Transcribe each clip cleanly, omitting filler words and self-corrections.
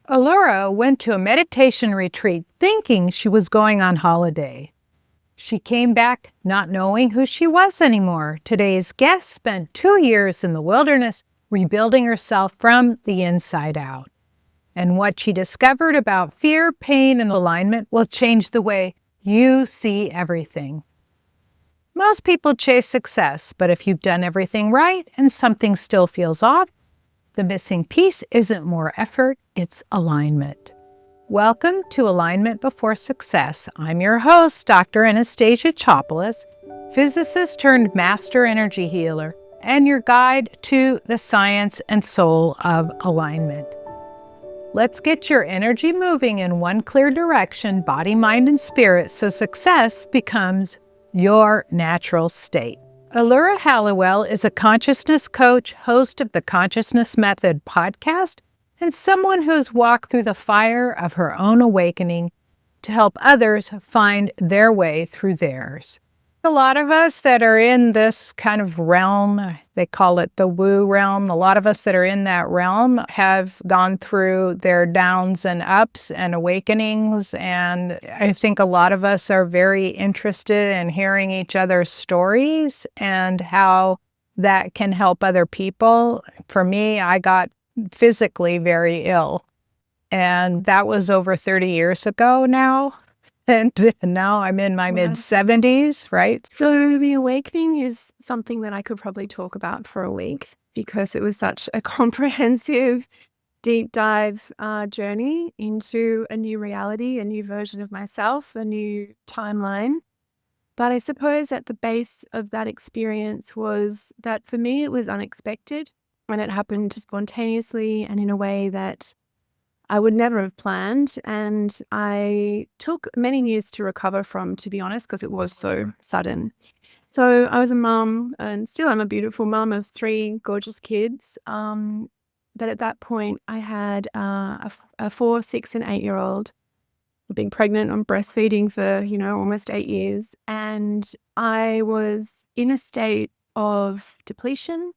Allura went to a meditation retreat thinking she was going on holiday. She came back not knowing who she was anymore. Today's guest spent 2 years in the wilderness rebuilding herself from the inside out. And what she discovered about fear, pain, and alignment will change the way you see everything. Most people chase success, but if you've done everything right and something still feels off, the missing piece isn't more effort, it's alignment. Welcome to Alignment Before Success. I'm your host, Dr. Anastasia Chopelas, physicist turned master energy healer, and your guide to the science and soul of alignment. Let's get your energy moving in one clear direction, body, mind, and spirit, so success becomes your natural state. Allura Halliwell is a consciousness coach, host of the Consciousness Method podcast, and someone who's walked through the fire of her own awakening to help others find their way through theirs. A lot of us that are in this kind of realm, they call it the woo realm, a lot of us that are in that realm have gone through their downs and ups and awakenings, and I think a lot of us are very interested in hearing each other's stories and how that can help other people. For me, I got physically very ill, and that was over 30 years ago now. And now I'm in my mid-70s, right? So the awakening is something that I could probably talk about for a week because it was such a comprehensive, deep dive journey into a new reality, a new version of myself, a new timeline. But I suppose at the base of that experience was that for me it was unexpected, and it happened spontaneously and in a way that I would never have planned, and I took many years to recover from, to be honest, because it was so sudden. So I was a mum, and still I'm a beautiful mum of 3 gorgeous kids. But at that point, I had a 4, 6, and 8-year-old. I've been pregnant and breastfeeding for, almost 8 years. And I was in a state of depletion.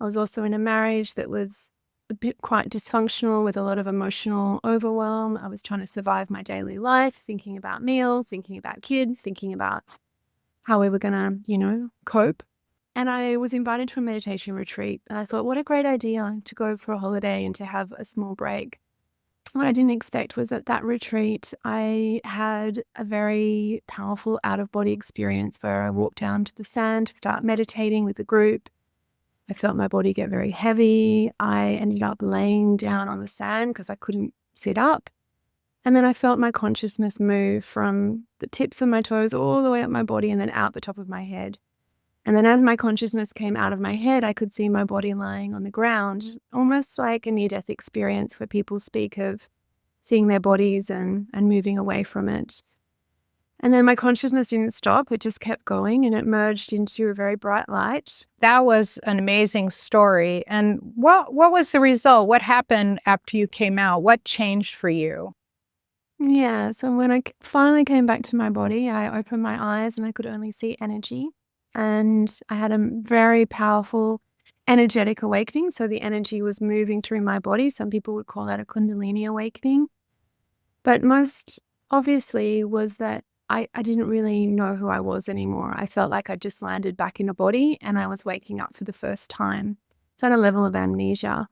I was also in a marriage that was a bit quite dysfunctional with a lot of emotional overwhelm. I was trying to survive my daily life, thinking about meals, thinking about kids, thinking about how we were going to, cope. And I was invited to a meditation retreat. And I thought, what a great idea to go for a holiday and to have a small break. What I didn't expect was at that retreat, I had a very powerful out-of-body experience where I walked down to the sand to start meditating with the group. I felt my body get very heavy. I ended up laying down on the sand because I couldn't sit up. And then I felt my consciousness move from the tips of my toes all the way up my body and then out the top of my head. And then as my consciousness came out of my head, I could see my body lying on the ground, almost like a near-death experience where people speak of seeing their bodies and moving away from it. And then my consciousness didn't stop. It just kept going and it merged into a very bright light. That was an amazing story. And what was the result? What happened after you came out? What changed for you? Yeah, so when I finally came back to my body, I opened my eyes and I could only see energy. And I had a very powerful energetic awakening. So the energy was moving through my body. Some people would call that a Kundalini awakening. But most obviously was that I didn't really know who I was anymore. I felt like I just landed back in a body and I was waking up for the first time. So on a level of amnesia.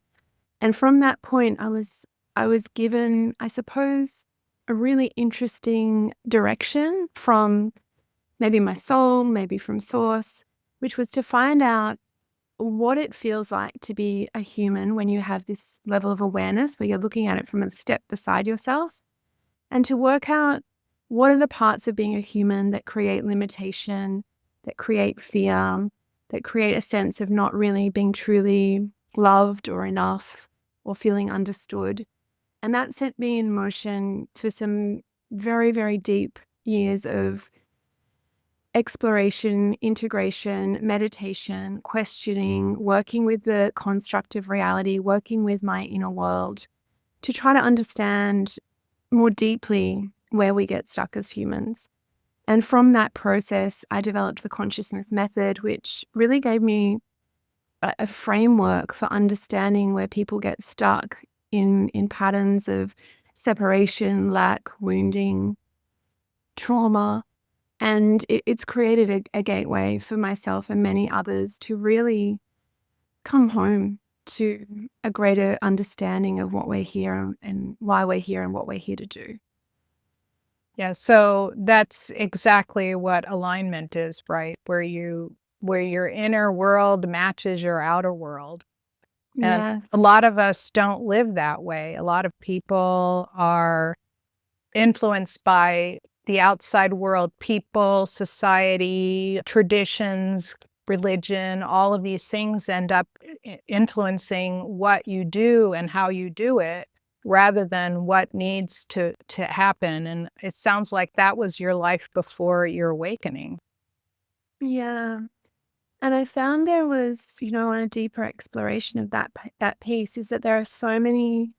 And from that point, I was given, I suppose, a really interesting direction from maybe my soul, maybe from source, which was to find out what it feels like to be a human when you have this level of awareness where you're looking at it from a step beside yourself, and to work out what are the parts of being a human that create limitation, that create fear, that create a sense of not really being truly loved or enough or feeling understood. And that set me in motion for some very, very deep years of exploration, integration, meditation, questioning, working with the construct of reality, working with my inner world to try to understand more deeply where we get stuck as humans. And from that process, I developed the consciousness method, which really gave me a framework for understanding where people get stuck in patterns of separation, lack, wounding, trauma. And it's created a gateway for myself and many others to really come home to a greater understanding of what we're here and why we're here and what we're here to do. Yeah, so that's exactly what alignment is, right? Where your inner world matches your outer world. And Yeah. a lot of us don't live that way. A lot of people are influenced by the outside world, people, society, traditions, religion, all of these things end up influencing what you do and how you do it rather than what needs to happen. And it sounds like that was your life before your awakening. Yeah. And I found there was, on a deeper exploration of that piece, is that there are so many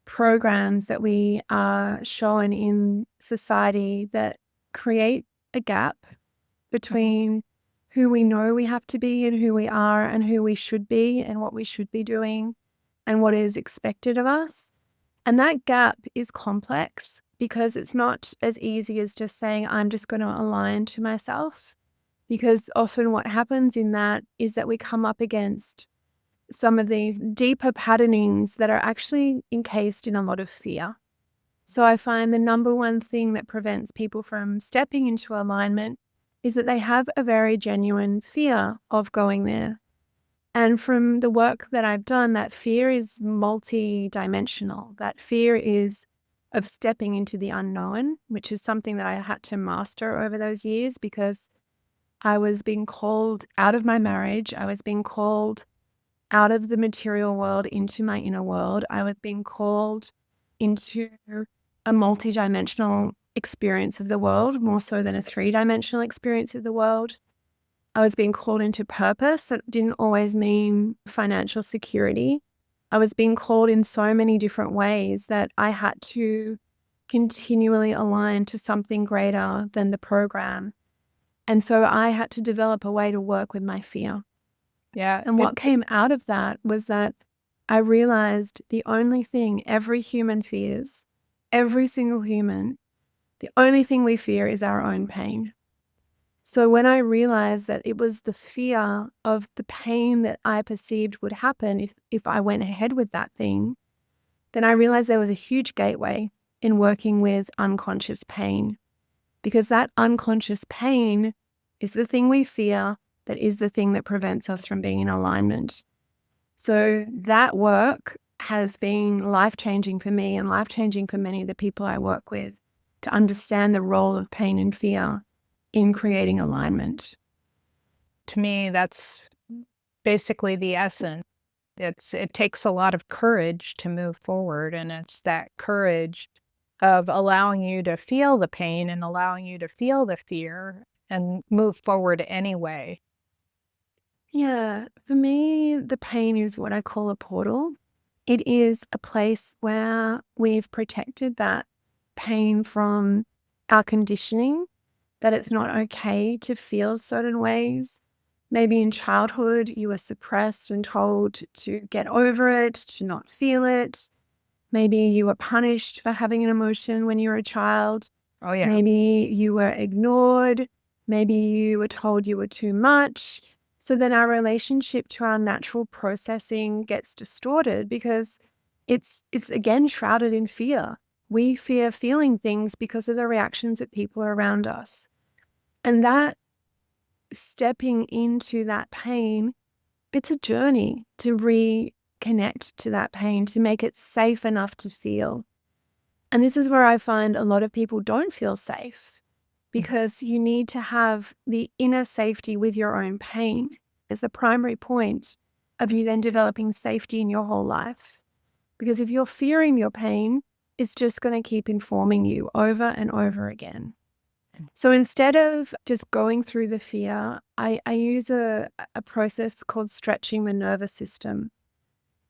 programs that we are shown in society that create a gap between who we know we have to be and who we are and who we should be and what we should be doing and what is expected of us. And that gap is complex because it's not as easy as just saying, I'm just going to align to myself. Because often what happens in that is that we come up against some of these deeper patternings that are actually encased in a lot of fear. So I find the number one thing that prevents people from stepping into alignment is that they have a very genuine fear of going there. And from the work that I've done, that fear is multi-dimensional. That fear is of stepping into the unknown, which is something that I had to master over those years because I was being called out of my marriage. I was being called out of the material world into my inner world. I was being called into a multi-dimensional experience of the world, more so than a three-dimensional experience of the world. I was being called into purpose. That didn't always mean financial security. I was being called in so many different ways that I had to continually align to something greater than the program. And so I had to develop a way to work with my fear. Yeah. And what came out of that was that I realized the only thing every human fears, every single human, the only thing we fear is our own pain. So when I realized that it was the fear of the pain that I perceived would happen if I went ahead with that thing, then I realized there was a huge gateway in working with unconscious pain. Because that unconscious pain is the thing we fear, that is the thing that prevents us from being in alignment. So that work has been life-changing for me and life-changing for many of the people I work with to understand the role of pain and fear in creating alignment. To me, that's basically the essence. It takes a lot of courage to move forward, and it's that courage of allowing you to feel the pain and allowing you to feel the fear and move forward anyway. Yeah, for me, the pain is what I call a portal. It is a place where we've protected that pain from our conditioning, that it's not okay to feel certain ways. Maybe in childhood, you were suppressed and told to get over it, to not feel it. Maybe you were punished for having an emotion when you were a child. Oh, yeah. Maybe you were ignored. Maybe you were told you were too much. So then our relationship to our natural processing gets distorted because it's again shrouded in fear. We fear feeling things because of the reactions that people around us. And that stepping into that pain, it's a journey to reconnect to that pain, to make it safe enough to feel. And this is where I find a lot of people don't feel safe because you need to have the inner safety with your own pain as the primary point of you then developing safety in your whole life. Because if you're fearing your pain, it's just going to keep informing you over and over again. So instead of just going through the fear, I use a process called stretching the nervous system.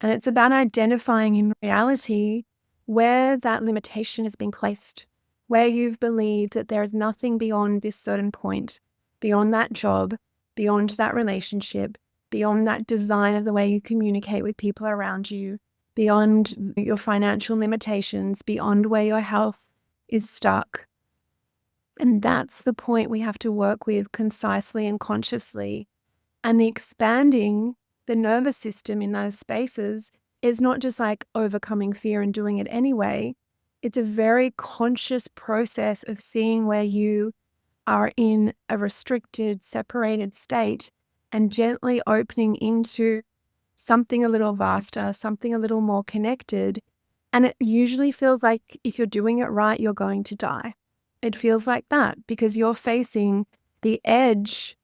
And it's about identifying in reality where that limitation has been placed, where you've believed that there is nothing beyond this certain point, beyond that job, beyond that relationship, beyond that design of the way you communicate with people around you, beyond your financial limitations, beyond where your health is stuck. And that's the point we have to work with concisely and consciously. And the expanding the nervous system in those spaces is not just like overcoming fear and doing it anyway. It's a very conscious process of seeing where you are in a restricted, separated state and gently opening into something a little vaster, something a little more connected. And it usually feels like if you're doing it right, you're going to die. It feels like that because you're facing the edge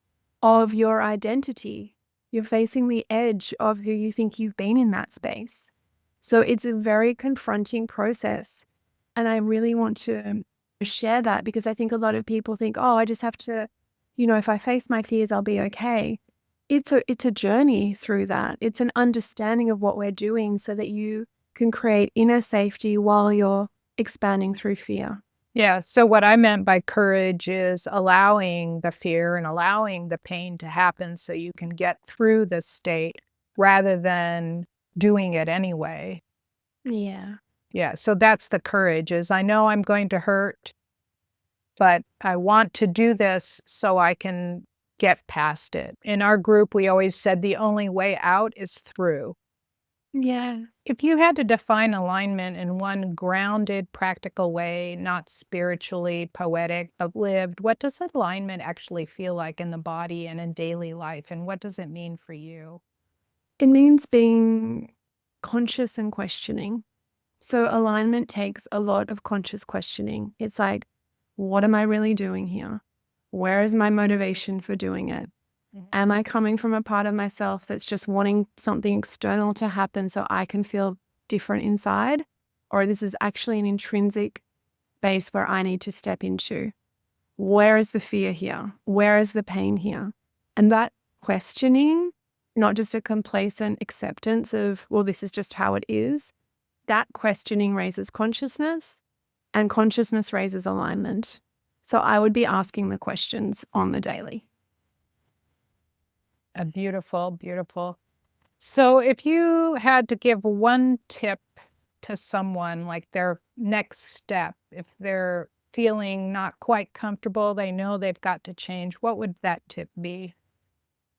of your identity. You're facing the edge of who you think you've been in that space. So it's a very confronting process. And I really want to share that because I think a lot of people think, oh, I just have to, if I face my fears, I'll be okay. It's a journey through that. It's an understanding of what we're doing so that you can create inner safety while you're expanding through fear. Yeah. So what I meant by courage is allowing the fear and allowing the pain to happen so you can get through the state rather than doing it anyway. Yeah. Yeah. So that's the courage is I know I'm going to hurt, but I want to do this so I can get past it. In our group, we always said the only way out is through. Yeah. If you had to define alignment in one grounded, practical way, not spiritually poetic, but lived, what does alignment actually feel like in the body and in daily life? And what does it mean for you? It means being conscious and questioning. So alignment takes a lot of conscious questioning. It's like, what am I really doing here? Where is my motivation for doing it? Am I coming from a part of myself that's just wanting something external to happen so I can feel different inside? Or this is actually an intrinsic base where I need to step into? Where is the fear here? Where is the pain here? And that questioning, not just a complacent acceptance of, well, this is just how it is, that questioning raises consciousness and consciousness raises alignment. So I would be asking the questions on the daily. Beautiful, beautiful. So if you had to give one tip to someone, like their next step, if they're feeling not quite comfortable, they know they've got to change, what would that tip be?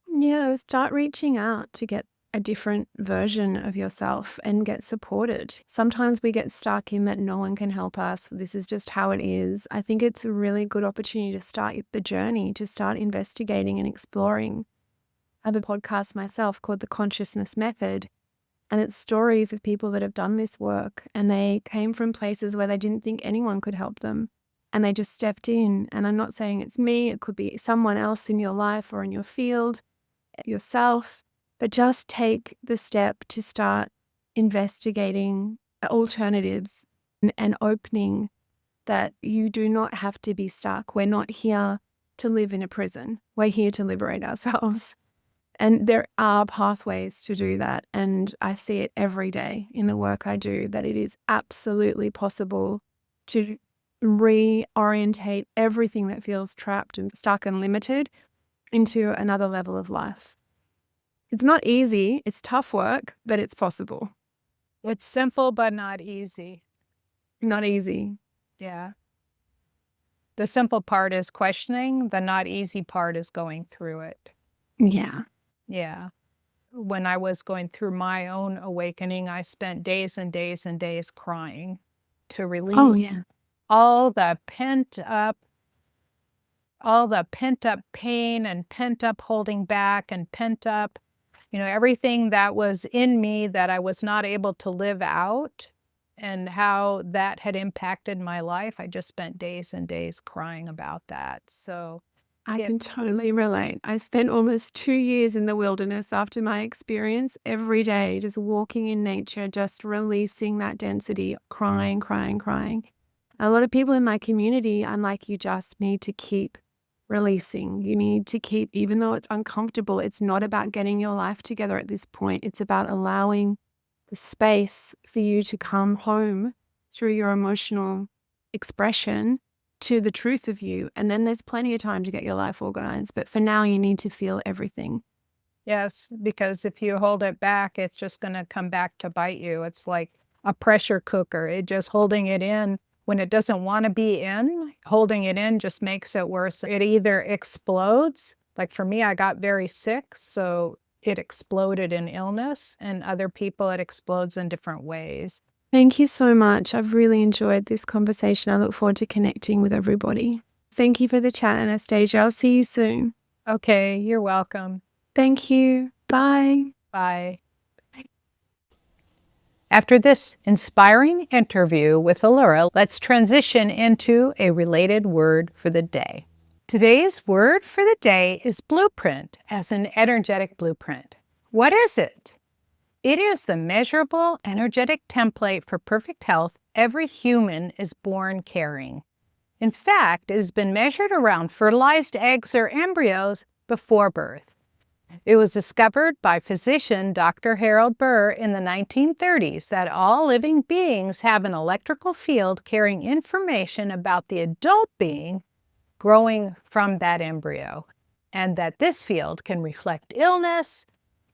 Yeah, start reaching out to get a different version of yourself and get supported. Sometimes we get stuck in that no one can help us. This is just how it is. I think it's a really good opportunity to start the journey, to start investigating and exploring. I have a podcast myself called The Consciousness Method, and it's stories of people that have done this work and they came from places where they didn't think anyone could help them and they just stepped in. And I'm not saying it's me, it could be someone else in your life or in your field, yourself, but just take the step to start investigating alternatives and opening that you do not have to be stuck. We're not here to live in a prison. We're here to liberate ourselves. And there are pathways to do that. And I see it every day in the work I do, that it is absolutely possible to reorientate everything that feels trapped and stuck and limited into another level of life. It's not easy. It's tough work, but it's possible. It's simple, but not easy. Not easy. Yeah. The simple part is questioning. The not easy part is going through it. Yeah. Yeah. When I was going through my own awakening, I spent days and days and days crying to release Oh, yeah. all the pent up pain and pent up holding back and pent up, everything that was in me that I was not able to live out and how that had impacted my life. I just spent days and days crying about that. So I can totally relate. I spent almost 2 years in the wilderness after my experience, every day, just walking in nature, just releasing that density, crying, crying, crying. A lot of people in my community, I'm like, you just need to keep releasing. You need to keep, even though it's uncomfortable, it's not about getting your life together at this point. It's about allowing the space for you to come home through your emotional expression to the truth of you. And then there's plenty of time to get your life organized. But for now, you need to feel everything. Yes, because if you hold it back, it's just going to come back to bite you. It's like a pressure cooker. It just holding it in when it doesn't want to be in, holding it in just makes it worse. It either explodes, like for me, I got very sick, so it exploded in illness, and other people, it explodes in different ways. Thank you so much. I've really enjoyed this conversation. I look forward to connecting with everybody. Thank you for the chat, Anastasia. I'll see you soon. Okay, you're welcome. Thank you. Bye. Bye. After this inspiring interview with Allura, let's transition into a related word for the day. Today's word for the day is blueprint, as an energetic blueprint. What is it? It is the measurable, energetic template for perfect health every human is born carrying. In fact, it has been measured around fertilized eggs or embryos before birth. It was discovered by physician Dr. Harold Burr in the 1930s that all living beings have an electrical field carrying information about the adult being growing from that embryo, and that this field can reflect illness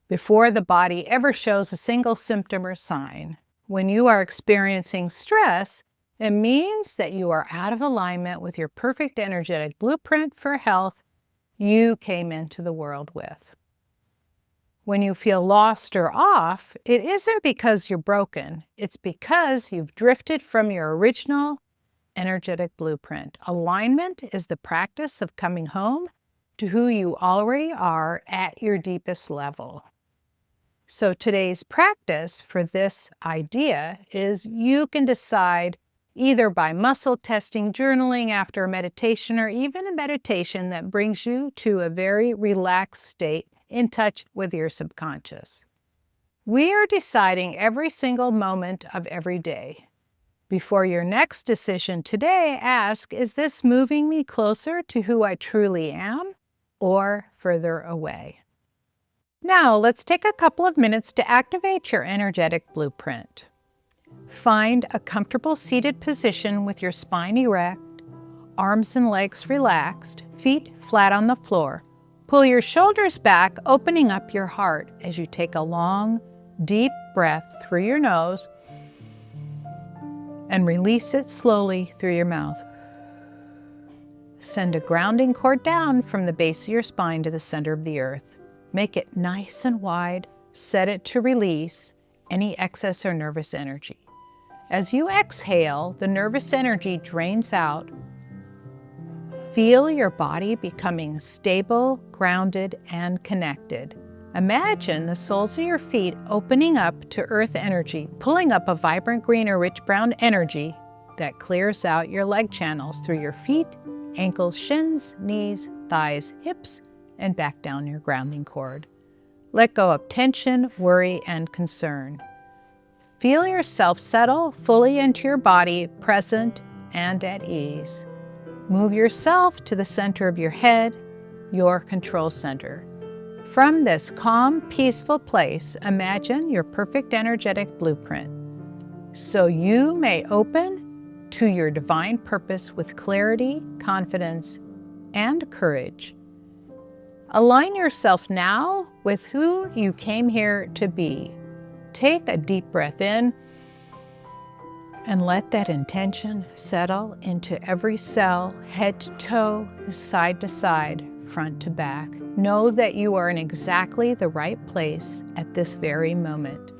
before the body ever shows a single symptom or sign. When you are experiencing stress, it means that you are out of alignment with your perfect energetic blueprint for health you came into the world with. When you feel lost or off, it isn't because you're broken. It's because you've drifted from your original energetic blueprint. Alignment is the practice of coming home to who you already are at your deepest level. So today's practice for this idea is you can decide either by muscle testing, journaling after a meditation, or even a meditation that brings you to a very relaxed state in touch with your subconscious. We are deciding every single moment of every day. Before your next decision today, ask, is this moving me closer to who I truly am or further away? Now, let's take a couple of minutes to activate your energetic blueprint. Find a comfortable seated position with your spine erect, arms and legs relaxed, feet flat on the floor. Pull your shoulders back, opening up your heart as you take a long, deep breath through your nose and release it slowly through your mouth. Send a grounding cord down from the base of your spine to the center of the earth. Make it nice and wide. Set it to release any excess or nervous energy. As you exhale, the nervous energy drains out. Feel your body becoming stable, grounded, and connected. Imagine the soles of your feet opening up to earth energy, pulling up a vibrant green or rich brown energy that clears out your leg channels through your feet, ankles, shins, knees, thighs, hips, and back down your grounding cord. Let go of tension, worry, and concern. Feel yourself settle fully into your body, present and at ease. Move yourself to the center of your head, your control center. From this calm, peaceful place, imagine your perfect energetic blueprint, so you may open to your divine purpose with clarity, confidence, and courage. Align yourself now with who you came here to be. Take a deep breath in and let that intention settle into every cell, head to toe, side to side, front to back. Know that you are in exactly the right place at this very moment.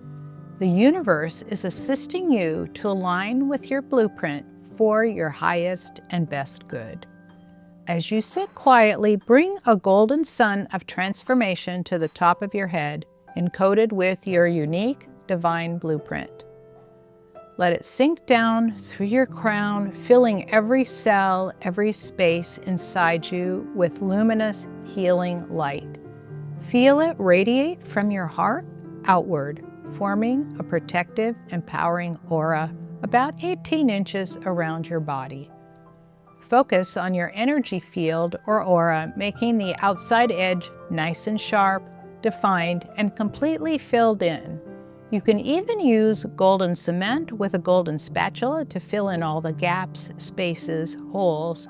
The universe is assisting you to align with your blueprint for your highest and best good. As you sit quietly, bring a golden sun of transformation to the top of your head, encoded with your unique divine blueprint. Let it sink down through your crown, filling every cell, every space inside you with luminous, healing light. Feel it radiate from your heart outward, forming a protective, empowering aura about 18 inches around your body. Focus on your energy field or aura, making the outside edge nice and sharp, defined, and completely filled in. You can even use golden cement with a golden spatula to fill in all the gaps, spaces, holes,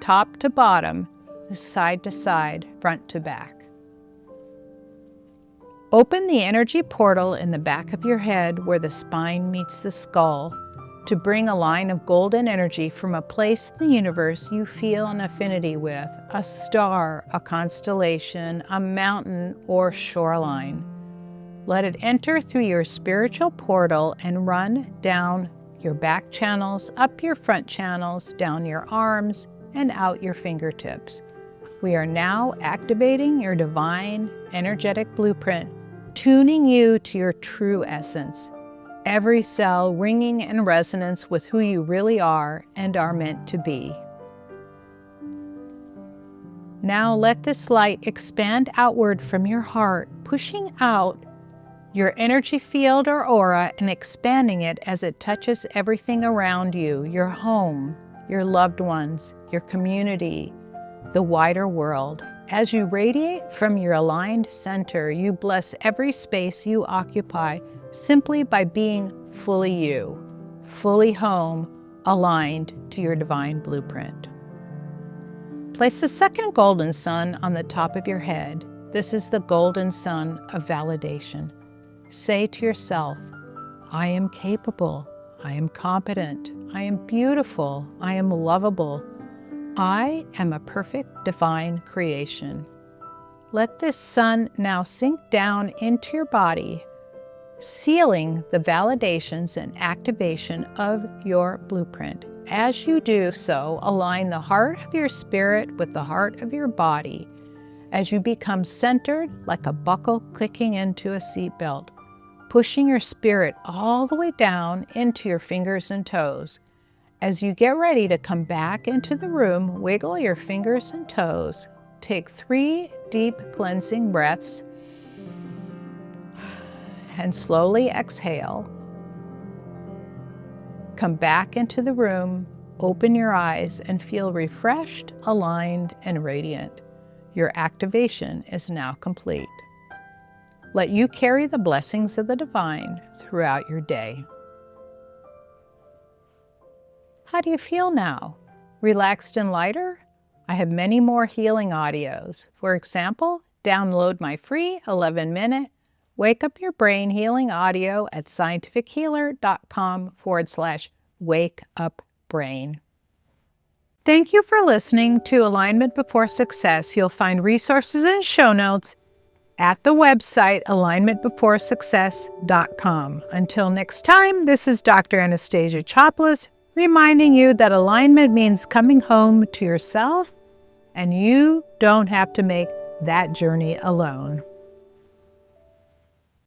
top to bottom, side to side, front to back. Open the energy portal in the back of your head where the spine meets the skull to bring a line of golden energy from a place in the universe you feel an affinity with, a star, a constellation, a mountain, or shoreline. Let it enter through your spiritual portal and run down your back channels, up your front channels, down your arms, and out your fingertips. We are now activating your divine energetic blueprint, tuning you to your true essence. Every cell ringing in resonance with who you really are and are meant to be. Now let this light expand outward from your heart, pushing out your energy field or aura and expanding it as it touches everything around you, your home, your loved ones, your community, the wider world. As you radiate from your aligned center, you bless every space you occupy simply by being fully you, fully home, aligned to your divine blueprint. Place the second golden sun on the top of your head. This is the golden sun of validation. Say to yourself, I am capable, I am competent, I am beautiful, I am lovable. I am a perfect divine creation. Let this sun now sink down into your body, sealing the validations and activation of your blueprint. As you do so, align the heart of your spirit with the heart of your body as you become centered like a buckle clicking into a seatbelt, pushing your spirit all the way down into your fingers and toes. As you get ready to come back into the room, wiggle your fingers and toes. Take 3 deep cleansing breaths and slowly exhale. Come back into the room, open your eyes, and feel refreshed, aligned, and radiant. Your activation is now complete. Let you carry the blessings of the divine throughout your day. How do you feel now? Relaxed and lighter? I have many more healing audios. For example, download my free 11-minute Wake Up Your Brain healing audio at scientifichealer.com/wakeupbrain. Thank you for listening to Alignment Before Success. You'll find resources and show notes at the website alignmentbeforesuccess.com. Until next time, this is Dr. Anastasia Chopelas, reminding you that alignment means coming home to yourself, and you don't have to make that journey alone.